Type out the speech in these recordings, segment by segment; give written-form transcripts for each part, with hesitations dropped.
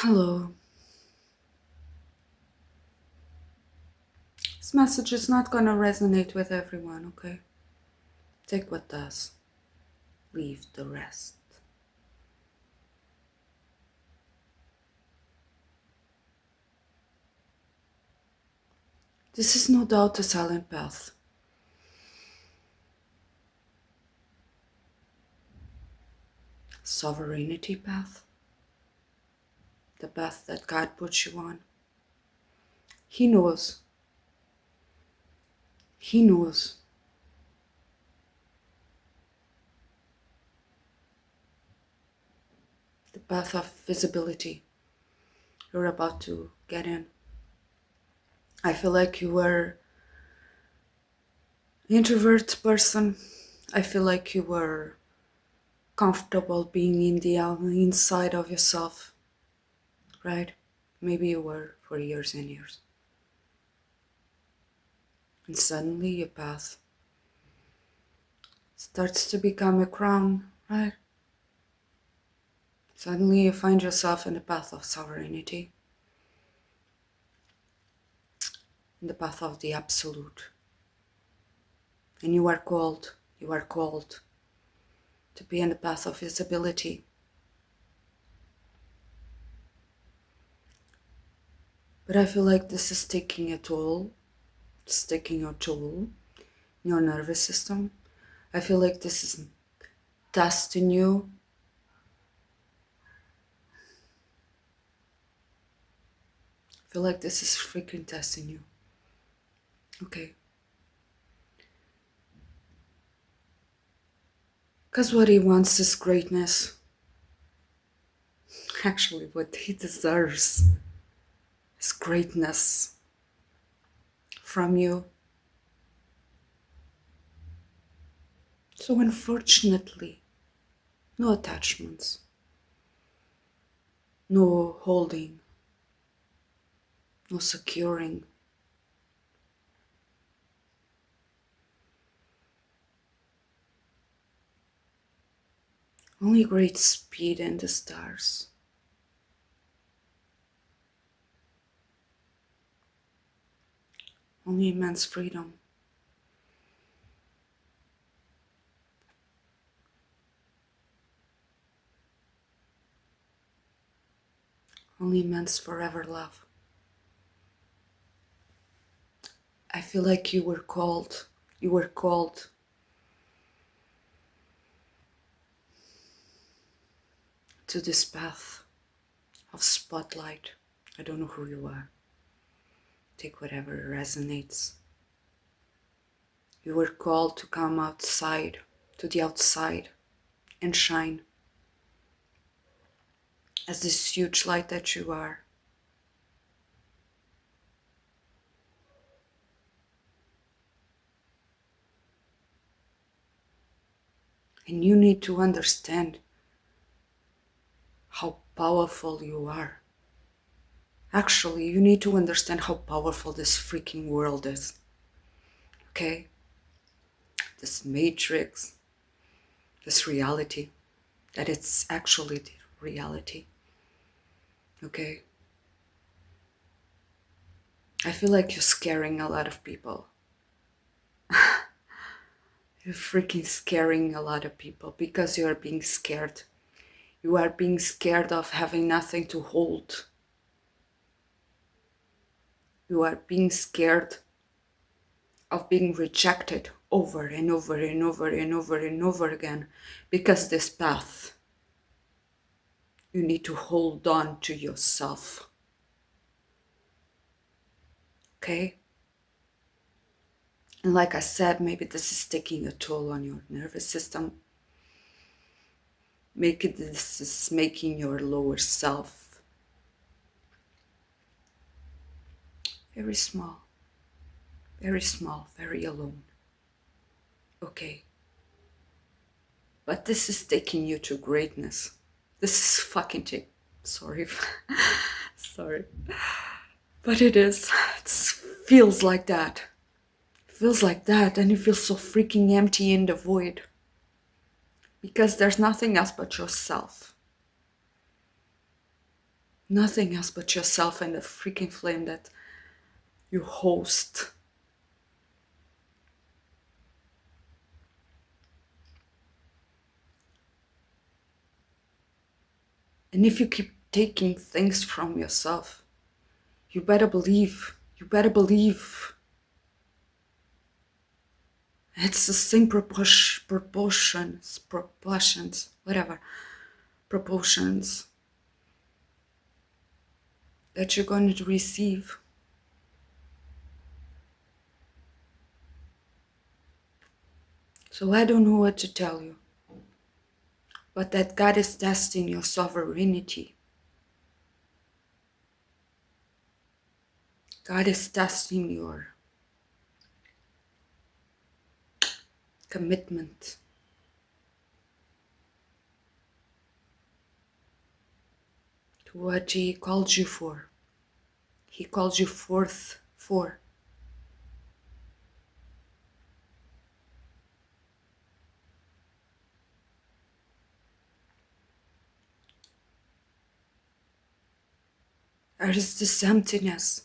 Hello. This message is not gonna resonate with everyone, okay? Take what does, leave the rest. This is no doubt a silent path. Sovereignty path. The path that God puts you on. He knows. He knows. The path of visibility you're about to get in. I feel like you were an introvert person. I feel like you were comfortable being in the inside of yourself, right? Maybe you were for years and years. And suddenly your path starts to become a crown, right? Suddenly you find yourself in the path of sovereignty, in the path of the absolute. And you are called to be in the path of visibility. But I feel like this is taking a toll. It's taking a toll in your nervous system. I feel like this is testing you. I feel like this is freaking testing you. Okay. Because what he wants is greatness. Actually, what he deserves is greatness from you. So unfortunately, no attachments, no holding, no securing. Only great speed in the stars. Only immense freedom. Only immense forever love. I feel like you were called to this path of spotlight. I don't know who you are. Take whatever resonates. You were called to come outside, to the outside, and shine as this huge light that you are. And you need to understand how powerful you are. Actually, you need to understand how powerful this freaking world is. Okay? This matrix, this reality, that it's actually the reality. Okay? I feel like you're scaring a lot of people. You're freaking scaring a lot of people because you are being scared. You are being scared of having nothing to hold. You are being scared of being rejected over and over and over and over and over again, because this path, you need to hold on to yourself. Okay? And like I said, maybe this is taking a toll on your nervous system. Maybe this is making your lower self very small, very alone. Okay? But this is taking you to greatness. This is fucking sorry. Sorry. But it is. It feels like that. It feels like that, and you feel so freaking empty in the void. Because there's nothing else but yourself. Nothing else but yourself and the freaking flame that you host. And if you keep taking things from yourself, you better believe, it's the same proportions, whatever, proportions that you're going to receive. So I don't know what to tell you, but that God is testing your sovereignty. God is testing your commitment to what He called you for. He called you forth for. There is this emptiness,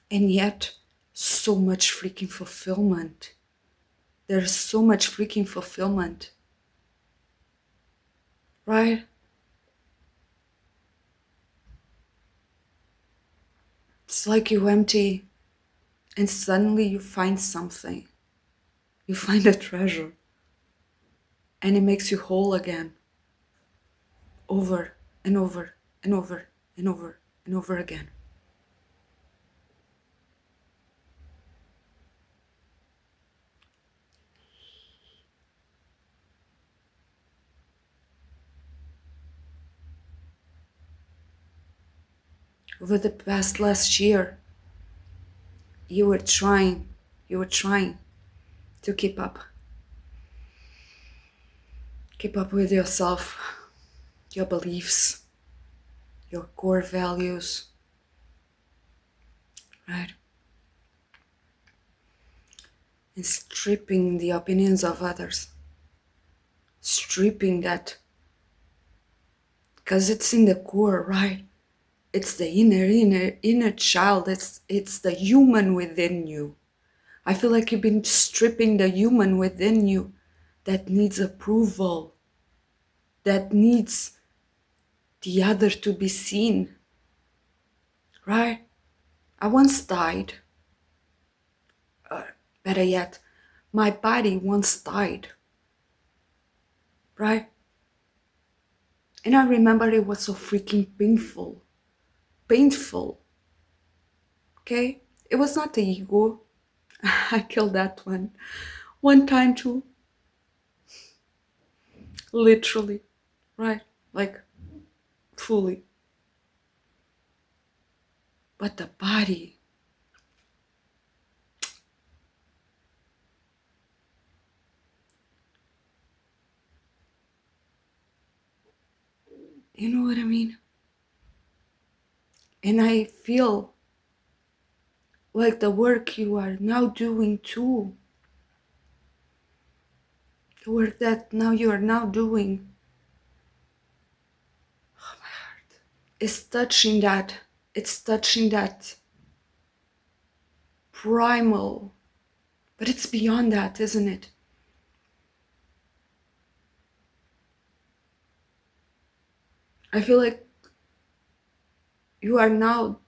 and yet so much freaking fulfillment. There's so much freaking fulfillment, right? It's like you empty and suddenly you find something. You find a treasure and it makes you whole again, over and over and over and over and over again. Over the past last year, you were trying to keep up with yourself, your beliefs, your core values, right? And stripping the opinions of others, stripping that, because it's in the core, right? It's the inner child. It's the human within you. I feel like you've been stripping the human within you that needs approval, that needs the other to be seen, right? I once died. Better yet, my body once died, right? And I remember it was so freaking painful. Painful, okay? It was not the ego. I killed that one time too. Literally, right? Like, fully. But the body, you know what I mean? And I feel like the work you are now doing too, the work that now you are now doing, is touching that. It's touching that primal, but it's beyond that, isn't it? I feel like you are now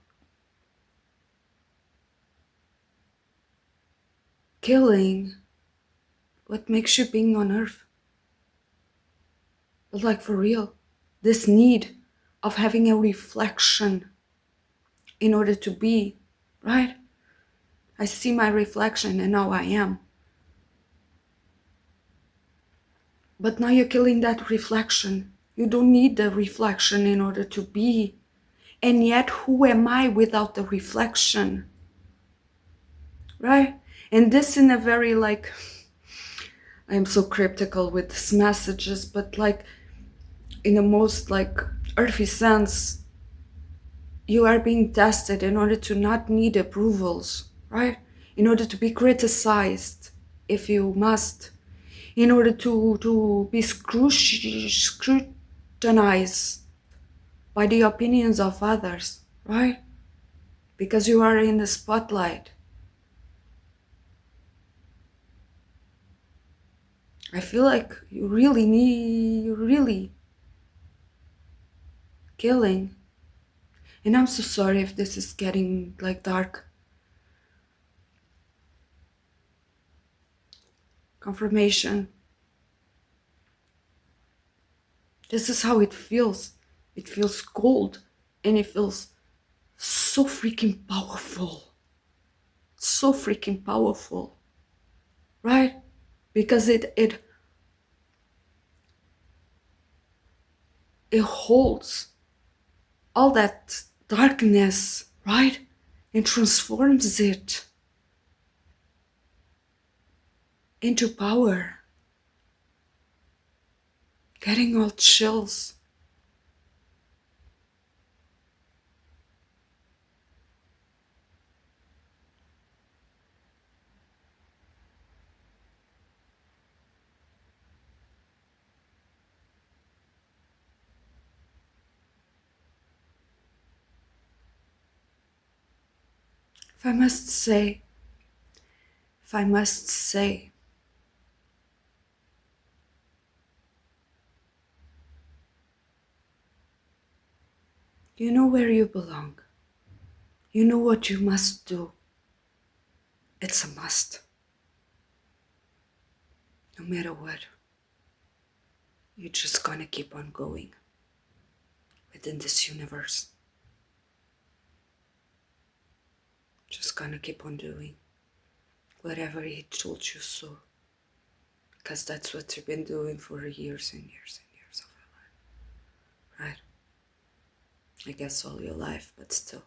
killing what makes you being on earth. But like for real, this need of having a reflection in order to be, right? I see my reflection and now I am. But now you're killing that reflection. You don't need the reflection in order to be. And yet, who am I without the reflection? Right? And this in a very like, I'm so cryptical with these messages, but like in the most like earthy sense, you are being tested in order to not need approvals, right? In order to be criticized if you must, in order to be scrutinized by the opinions of others, right? Because you are in the spotlight. I feel like you're really killing. And I'm so sorry if this is getting like dark. Confirmation. This is how it feels. It feels cold and it feels so freaking powerful. So freaking powerful. Right? Because it holds all that darkness, right? And transforms it into power. Getting all chills. If I must say, if I must say, you know where you belong. You know what you must do. It's a must. No matter what, you're just gonna keep on going within this universe. Just gonna keep on doing whatever he told you so. Because that's what you've been doing for years and years and years of your life. Right? I guess all your life, but still.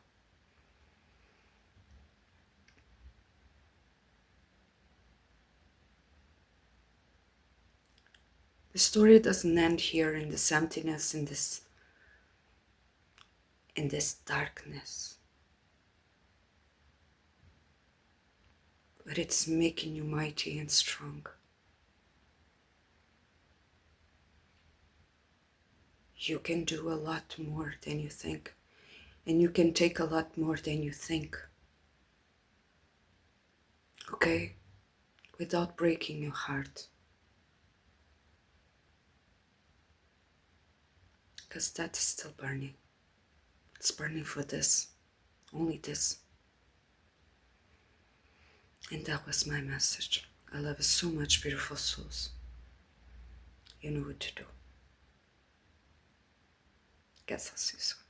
The story doesn't end here in this emptiness, in this darkness. But it's making you mighty and strong. You can do a lot more than you think. And you can take a lot more than you think. Okay? Without breaking your heart. Because that is still burning. It's burning for this. Only this. And that was my message. I love you so much, beautiful souls. You know what to do. Guess I'll see you soon.